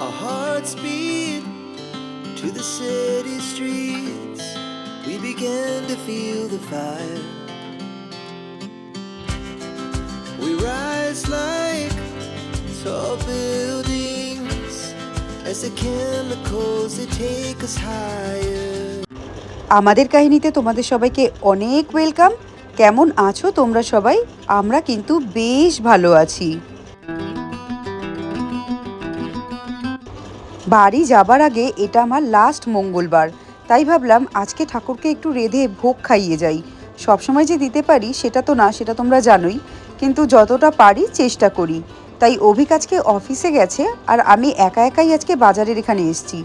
Our hearts beat to the city streets. We began to feel the fire. We rise like tall buildings as the chemicals they take us higher. আমাদের কাহিনীতে তোমাদের সবাইকে অনেক welcome. কেমন আছো তোমরা সবাই? আমরা কিন্তু বেশ ভালো আছি। বাড়ি যাবার আগে এটা আমার লাস্ট মঙ্গলবার, তাই ভাবলাম আজকে ঠাকুরকে একটু রেঁধে ভোগ খাইয়ে যাই। সবসময় যে দিতে পারি সেটা তো না, সেটা তোমরা জানোই, কিন্তু যতটা পারি চেষ্টা করি। তাই অভিক আজকে অফিসে গেছে আর আমি একা একাই আজকে বাজারের এখানে এসেছি।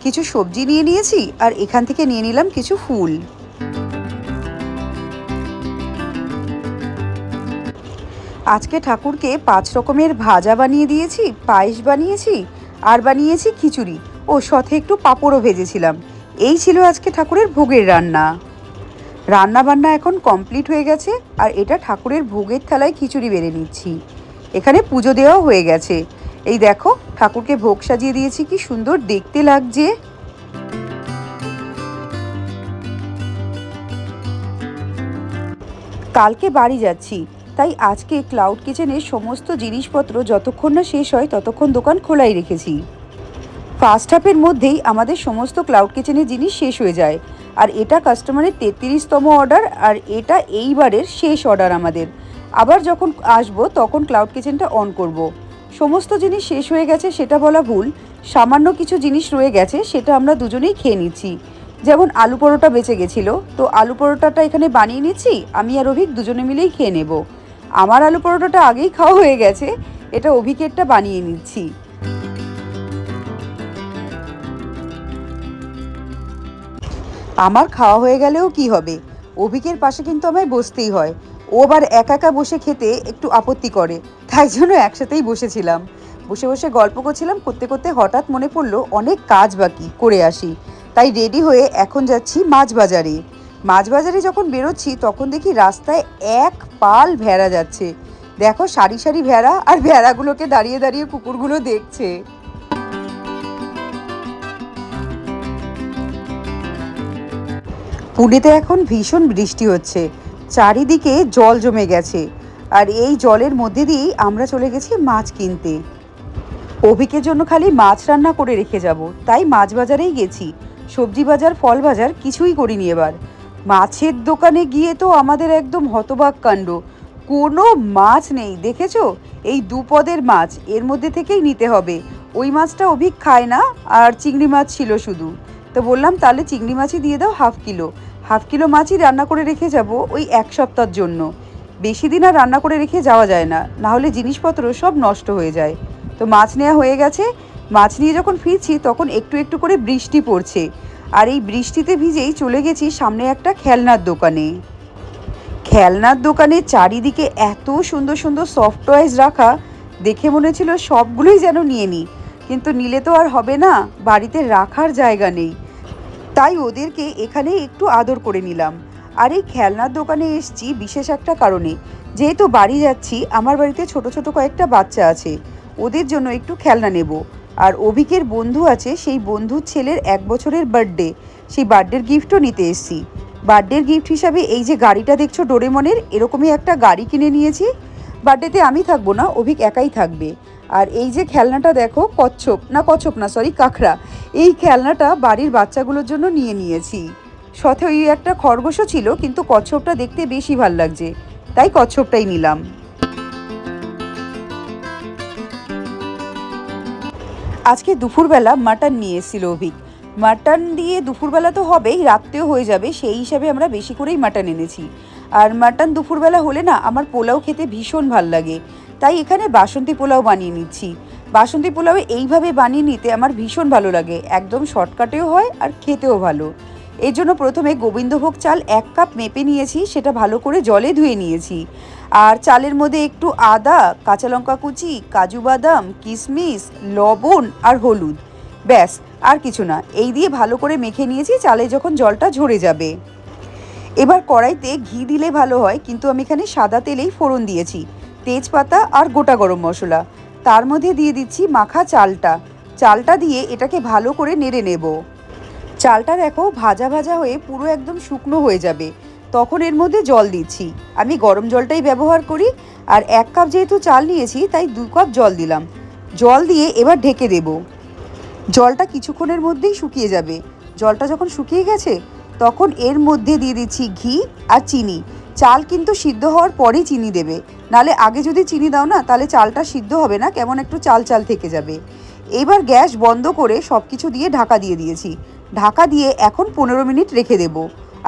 কিছু সবজি নিয়ে নিয়েছি আর এখান থেকে নিয়ে নিলাম কিছু ফুল। আজকে ঠাকুরকে 5 রকমের ভাজা বানিয়ে দিয়েছি, পায়েস বানিয়েছি আর বানিয়েছি খিচুড়ি, ও সাথে একটু পাঁপড়ও ভেজেছিলাম। এই ছিল আজকে ঠাকুরের ভোগের রান্না। রান্না বান্না এখন কমপ্লিট হয়ে গেছে আর এটা ঠাকুরের ভোগের থালায় খিচুড়ি বেড়ে নিচ্ছি। এখানে পুজো দেওয়াও হয়ে গেছে। এই দেখো ঠাকুরকে ভোগ সাজিয়ে দিয়েছি, কি সুন্দর দেখতে লাগছে। কালকে বাড়ি যাচ্ছি, তাই আজকে ক্লাউড কিচেনের সমস্ত জিনিসপত্র যতক্ষণ না শেষ হয় ততক্ষণ দোকান খোলাই রেখেছি। ফার্স্ট হাফের মধ্যেই আমাদের সমস্ত ক্লাউড কিচেনের জিনিস শেষ হয়ে যায়। আর এটা কাস্টমারের 33তম অর্ডার, আর এটা এইবারের শেষ অর্ডার আমাদের। আবার যখন আসবো তখন ক্লাউড কিচেনটা অন করব। সমস্ত জিনিস শেষ হয়ে গেছে সেটা বলা ভুল, সামান্য কিছু জিনিস রয়ে গেছে, সেটা আমরা দুজনেই খেয়ে নিচ্ছি। যেমন আলু পরোটা বেঁচে গেছিলো, তো আলু পরোটাটা এখানে বানিয়ে নিচ্ছি, আমি আর অভিক দুজনে মিলেই খেয়ে নেব। আমার আলু পরোটাটা আগেই খাওয়া হয়ে গেছে, এটা অভিকেরটা বানিয়ে নিচ্ছি। আমার খাওয়া হয়ে গেলেও কি হবে, অভিকের পাশে কিন্তু আমায় বসতেই হয়। ও আবার একা একা বসে খেতে একটু আপত্তি করে, তাই জন্য একসাথেই বসেছিলাম। বসে বসে গল্প করছিলাম, করতে করতে হঠাৎ মনে পড়লো অনেক কাজ বাকি করে আসি। তাই রেডি হয়ে এখন যাচ্ছি মাছ বাজারে। মাছ বাজারে যখন বেরোচ্ছি তখন দেখি রাস্তায় এক পাল ভেড়া যাচ্ছে। দেখো সারি সারি ভেড়া, আর ভেড়াগুলোকে দাঁড়িয়ে দাঁড়িয়ে কুকুরগুলো দেখছে। পুরীতে এখন ভীষণ বৃষ্টি হচ্ছে, চারিদিকে জল জমে গেছে, আর এই জলের মধ্যে দিয়েই আমরা চলে গেছি মাছ কিনতে। অভিকের জন্য খালি মাছ রান্না করে রেখে যাব, তাই মাছ বাজারেই গেছি। সবজি বাজার, ফল বাজার কিছুই করিনি এবার। মাছের দোকানে গিয়ে তো আমাদের একদম হতবাক কাণ্ড, কোনো মাছ নেই। দেখেছো, এই 2 পদের মাছ, এর মধ্যে থেকেই নিতে হবে। ওই মাছটা অভিক খায় না, আর চিংড়ি মাছ ছিল শুধু। তো বললাম তাহলে চিংড়ি মাছই দিয়ে দাও হাফ কিলো মাছই রান্না করে রেখে যাব ওই 1 সপ্তাহের জন্য। বেশি দিন আর রান্না করে রেখে যাওয়া যায় না, না হলে জিনিসপত্র সব নষ্ট হয়ে যায়। তো মাছ নেওয়া হয়ে গেছে। মাছ নিয়ে যখন ফিরছি তখন একটু একটু করে বৃষ্টি পড়ছে, আর এই বৃষ্টিতে ভিজেই চলে গেছি সামনে একটা খেলনার দোকানে। খেলনার দোকানে চারিদিকে এত সুন্দর সুন্দর সফট টয়েস রাখা, দেখে মনে ছিল সবগুলোই যেন নিয়ে নিই, কিন্তু নিলে তো আর হবে না, বাড়িতে রাখার জায়গা নেই। তাই ওদেরকে এখানে একটু আদর করে নিলাম। আর এই খেলনার দোকানে এসেছি বিশেষ একটা কারণে, যেহেতু বাড়ি যাচ্ছি, আমার বাড়িতে ছোট ছোট কয়েকটা বাচ্চা আছে, ওদের জন্য একটু খেলনা নেব। আর অভিকের বন্ধু আছে, সেই বন্ধুর ছেলের 1 বছরের বার্থডে, সেই বার্থডের গিফটও নিতে এসেছি। বার্থডের গিফট হিসাবে এই যে গাড়িটা দেখছো ডোরেমনের, এরকমই একটা গাড়ি কিনে নিয়েছি। বার্থডেতে আমি থাকবো না, অভিক একাই থাকবে। আর এই যে খেলনাটা দেখো, কচ্ছপ না সরি কাঁকড়া, এই খেলনাটা বাড়ির বাচ্চাগুলোর জন্য নিয়ে নিয়েছি। সাথে ওই একটা খরগোশও ছিল, কিন্তু কচ্ছপটা দেখতে বেশি ভাল লাগছে, তাই কচ্ছপটাই নিলাম। আজকে দুপুরবেলা মাটন নিয়ে এসেছিল অভিক। মাটন দিয়ে দুপুরবেলা তো হবেই, রাত্রেও হয়ে যাবে, সেই হিসাবে আমরা বেশি করেই মাটন এনেছি। আর মাটন দুপুরবেলা হলে না আমার পোলাও খেতে ভীষণ ভাল লাগে, তাই এখানে বাসন্তী পোলাও বানিয়ে নিচ্ছি। বাসন্তী পোলাও এইভাবে বানিয়ে নিতে আমার ভীষণ ভালো লাগে, একদম শর্টকাটেও হয় আর খেতেও ভালো। এর জন্য প্রথমে গোবিন্দভোগ চাল 1 কাপ মেপে নিয়েছি, সেটা ভালো করে জলে ধুয়ে নিয়েছি। আর চালের মধ্যে একটু আদা, কাঁচা লঙ্কা কুচি, কাজু বাদাম, কিশমিশ, লবণ আর হলুদ, ব্যাস আর কিছু না, এই দিয়ে ভালো করে মেখে নিয়েছি। চালে যখন জলটা ঝরে যাবে, এবার কড়াইতে ঘি দিলে ভালো হয়, কিন্তু আমি এখানে সাদা তেলেই ফোড়ন দিয়েছি, তেজপাতা আর গোটা গরম মশলা। তার মধ্যে দিয়ে দিচ্ছি মাখা চালটা। চালটা দিয়ে এটাকে ভালো করে নেড়ে নেব। চালটা দেখো ভাজা ভাজা হয়ে পুরো একদম শুকনো হয়ে যাবে, তখন এর মধ্যে জল দিচ্ছি। আমি গরম জলটাই ব্যবহার করি, আর 1 কাপ যেহেতু চাল নিয়েছি তাই 2 কাপ জল দিলাম। জল দিয়ে এবার ঢেকে দেব। জলটা কিছুক্ষণের মধ্যেই শুকিয়ে যাবে। জলটা যখন শুকিয়ে গেছে তখন এর মধ্যে দিয়ে দিচ্ছি ঘি আর চিনি। চাল কিন্তু সিদ্ধ হওয়ার পরেই চিনি দেবে, নালে আগে যদি চিনি দাও না তাহলে চালটা সিদ্ধ হবে না, কেমন একটু চাল চাল থেকে যাবে। এবার গ্যাস বন্ধ করে সব কিছু দিয়ে ঢাকা দিয়ে দিয়েছি। ঢাকা দিয়ে এখন 15 মিনিট রেখে দেব।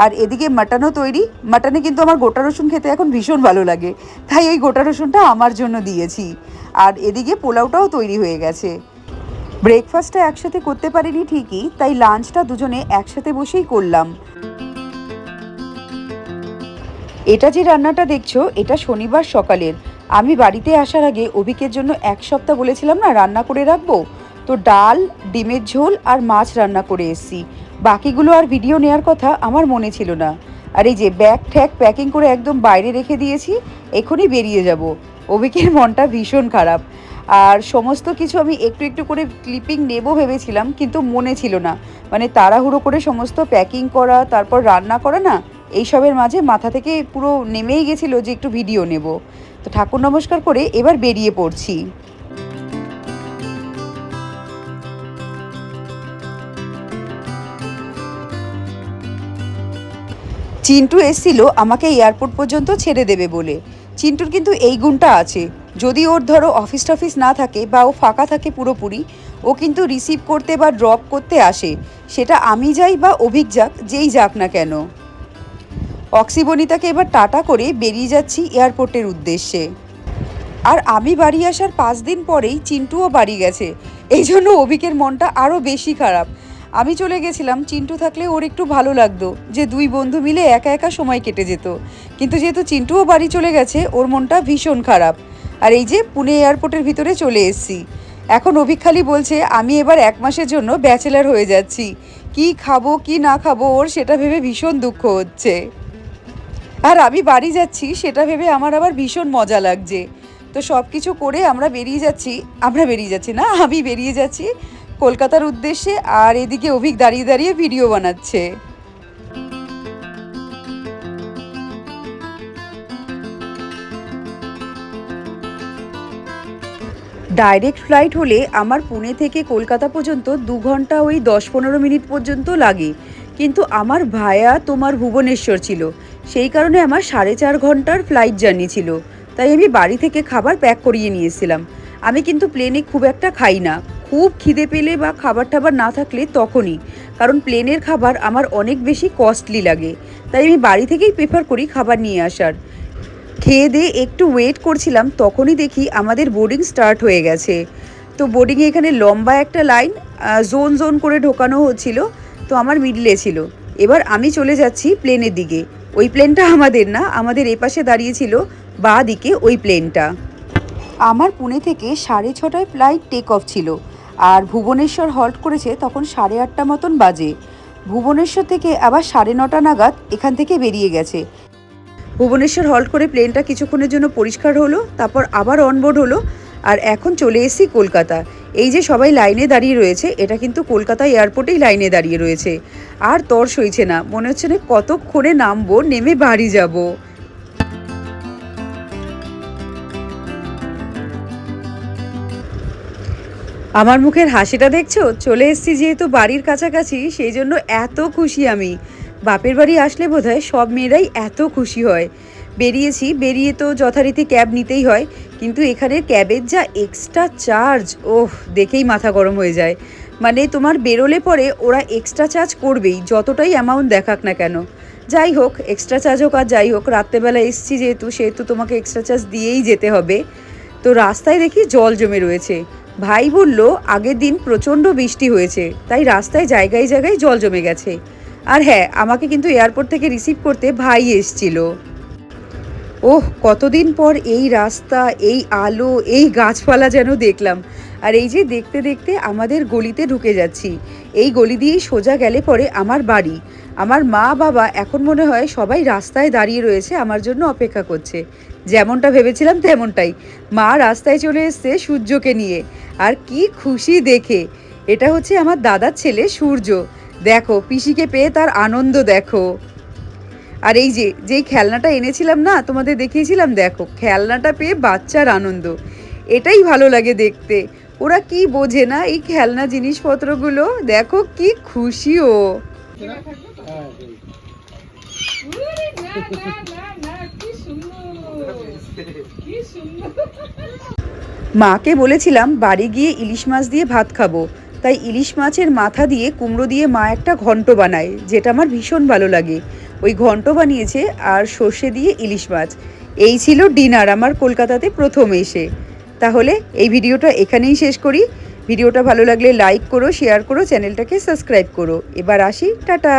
আর এদিকে মাটনও তৈরি। মাটনে কিন্তু আমার গোটা রসুন খেতে এখন ভীষণ ভালো লাগে, তাই ওই গোটা রসুনটা আমার জন্য দিয়েছি। আর এদিকে পোলাওটাও তৈরি হয়ে গেছে। ব্রেকফাস্টটা একসাথে করতে পারিনি ঠিকই, তাই লাঞ্চটা দুজনে একসাথে বসেই করলাম। এটা যে রান্নাটা দেখছো এটা শনিবার সকালের। আমি বাড়িতে আসার আগে অভিকের জন্য 1 সপ্তাহ বলেছিলাম না রান্না করে রাখবো, তো ডাল, ডিমের ঝোল আর মাছ রান্না করে এসেছি। বাকিগুলো আর ভিডিও নেওয়ার কথা আমার মনে ছিল না। আর এই যে ব্যাগ ঠ্যাগ প্যাকিং করে একদম বাইরে রেখে দিয়েছি, এখনই বেরিয়ে যাব। অভিকের মনটা ভীষণ খারাপ। আর সমস্ত কিছু আমি একটু একটু করে ক্লিপিং নেব ভেবেছিলাম, কিন্তু মনে ছিল না। মানে তাড়াহুড়ো করে সমস্ত প্যাকিং করা, তারপর রান্না করা না, এইসবের মাঝে মাথা থেকে পুরো নেমেই গেছিলো যে একটু ভিডিও নেব। তো ঠাকুর নমস্কার করে এবার বেরিয়ে পড়ছি। চিন্টু এসছিল আমাকে এয়ারপোর্ট পর্যন্ত ছেড়ে দেবে বলে। চিন্টুর কিন্তু এই গুণটা আছে, যদি ওর ধরো অফিস টফিস না থাকে বা ও ফাঁকা থাকে পুরোপুরি, ও কিন্তু রিসিভ করতে বা ড্রপ করতে আসে। সেটা আমি যাই বা অভিক যাক, যেই যাক না কেন। অক্সিবনিতাকে এবার টাটা করে বেরিয়ে যাচ্ছি এয়ারপোর্টের উদ্দেশ্যে। আর আমি বাড়ি আসার 5 দিন পরেই চিন্টুও বাড়ি গেছে, এই জন্য অভিকের মনটা আরও বেশি খারাপ। আমি চলে গেছিলাম, চিন্টু থাকলে ওর একটু ভালো লাগতো যে 2 বন্ধু মিলে একা একা সময় কেটে যেত। কিন্তু যেহেতু চিন্টুও বাড়ি চলে গেছে, ওর মনটা ভীষণ খারাপ। আর এই যে পুনে এয়ারপোর্টের ভিতরে চলে এসেছি। এখন অভিক খালি বলছে আমি এবার 1 মাসের জন্য ব্যাচেলার হয়ে যাচ্ছি। কি খাবো কি না খাবো ওর সেটা ভেবে ভীষণ দুঃখ হচ্ছে। আর আমি বাড়ি যাচ্ছি সেটা ভেবে আমার আবার ভীষণ মজা লাগছে। তো সব কিছু করে আমরা বেরিয়ে যাচ্ছি না, আমি বেরিয়ে যাচ্ছি কলকাতার উদ্দেশ্যে। আর এদিকে অভিক দাঁড়িয়ে দাঁড়িয়ে ভিডিও বানাচ্ছে। ডাইরেক্ট ফ্লাইট হলে আমার পুনে থেকে কলকাতা পর্যন্ত 2 ঘন্টা ওই 10-15 মিনিট পর্যন্ত লাগে, কিন্তু আমার ভায়া তোমার ভুবনেশ্বর ছিল, সেই কারণে আমার 4.5 ঘন্টার ফ্লাইট জার্নি ছিল। তাই আমি বাড়ি থেকে খাবার প্যাক করিয়ে নিয়েছিলাম। আমি কিন্তু প্লেনে খুব একটা খাই না, খুব খিদে পেলে বা খাবার টাবার না থাকলে তখনই, কারণ প্লেনের খাবার আমার অনেক বেশি কস্টলি লাগে। তাই আমি বাড়ি থেকেই প্রেফার করি খাবার নিয়ে আসার। খেয়ে দিয়ে একটু ওয়েট করছিলাম, তখনই দেখি আমাদের বোর্ডিং স্টার্ট হয়ে গেছে। তো বোর্ডিংয়ে এখানে লম্বা একটা লাইন, জোন জোন করে ঢোকানো হচ্ছিল। তো আমার মিডলে ছিল। এবার আমি চলে যাচ্ছি প্লেনের দিকে। ওই প্লেনটা আমাদের না, আমাদের এপাশে দাঁড়িয়েছিল বাঁ দিকে ওই প্লেনটা। আমার পুনে থেকে 6:30টায় ফ্লাইট টেক অফ ছিল, আর ভুবনেশ্বর হল্ট করেছে তখন 8:30 মতন বাজে। ভুবনেশ্বর থেকে আবার 9:30 নাগাদ এখান থেকে বেরিয়ে গেছে। ভুবনেশ্বর হল্ট করে প্লেনটা কিছুক্ষণের জন্য পরিষ্কার হলো, তারপর আবার অনবোর্ড হলো। আর এখন চলে এসেছি কলকাতা। এই যে সবাই লাইনে দাঁড়িয়ে রয়েছে, এটা কিন্তু কলকাতা এয়ারপোর্টেই লাইনে দাঁড়িয়ে রয়েছে। আর তর সইছে না, মনে হচ্ছে না কতক্ষণে নামবো, নেমে বাড়ি যাব। আমার মুখের হাসিটা দেখছো? চলে এসেছি যেহেতু বাড়ির কাছাকাছি, সেই জন্য এত খুশি আমি। বাপের বাড়ি আসলে বোধহয় সব মেয়েরাই এত খুশি হয়। বেরিয়ে তো যথারীতি ক্যাব নিতেই হয়, কিন্তু এখানে ক্যাবের যা এক্সট্রা চার্জ, ওহ দেখেই মাথা গরম হয়ে যায়। মানে তোমার বেরোলে পরে ওরা এক্সট্রা চার্জ করবেই, যতটাই অ্যামাউন্ট দেখাক না কেন। যাই হোক, এক্সট্রা চার্জ হোক আর যাই হোক, রাত্রেবেলা এসছি যেহেতু তোমাকে এক্সট্রা চার্জ দিয়েই যেতে হবে। তো রাস্তায় দেখি জল জমে রয়েছে। ভাই বলল আগের দিন প্রচণ্ড বৃষ্টি হয়েছে, তাই রাস্তায় জায়গায় জায়গায় জল জমে গেছে। আর হ্যাঁ, আমাকে কিন্তু এয়ারপোর্ট থেকে রিসিভ করতে ভাই এসছিল। ওহ, কতদিন পর এই রাস্তা, এই আলো, এই গাছপালা যেন দেখলাম। আর এই যে দেখতে দেখতে আমাদের গলিতে ঢুকে যাচ্ছি। এই গলি দিয়েই সোজা গেলে পরে আমার বাড়ি। আমার মা বাবা এখন মনে হয় সবাই রাস্তায় দাঁড়িয়ে রয়েছে, আমার জন্য অপেক্ষা করছে। যেমনটা ভেবেছিলাম তেমনটাই, মা রাস্তায় চলে এসছে সূর্যকে নিয়ে। আর কি খুশি দেখে! এটা হচ্ছে আমার দাদার ছেলে সূর্য। দেখো পিসিকে পেয়ে তার আনন্দ দেখো। আর এই যে যেই খেলনাটা এনেছিলাম না, তোমাদের দেখিয়েছিলাম, দেখো খেলনাটা পেয়ে বাচ্চার আনন্দ, এটাই ভালো লাগে দেখতে। ওরা কি বোঝে না এই খেলনা জিনিসপত্রগুলো, দেখো কি খুশি ও। মাকে বলেছিলাম বাড়ি গিয়ে ইলিশ মাছ দিয়ে ভাত খাবো, তাই ইলিশ মাছের মাথা দিয়ে কুমড়ো দিয়ে মা একটা ঘন্ট বানায়, যেটা আমার ভীষণ ভালো লাগে। ওই ঘন্ট বানিয়েছে আর সর্ষে দিয়ে ইলিশ মাছ। এই ছিল ডিনার আমার কলকাতাতে প্রথম এসে। তাহলে এই ভিডিওটা এখানেই শেষ করি। ভিডিওটা ভালো লাগলে লাইক করো, শেয়ার করো, চ্যানেলটাকে সাবস্ক্রাইব করো। এবার আসি, টাটা।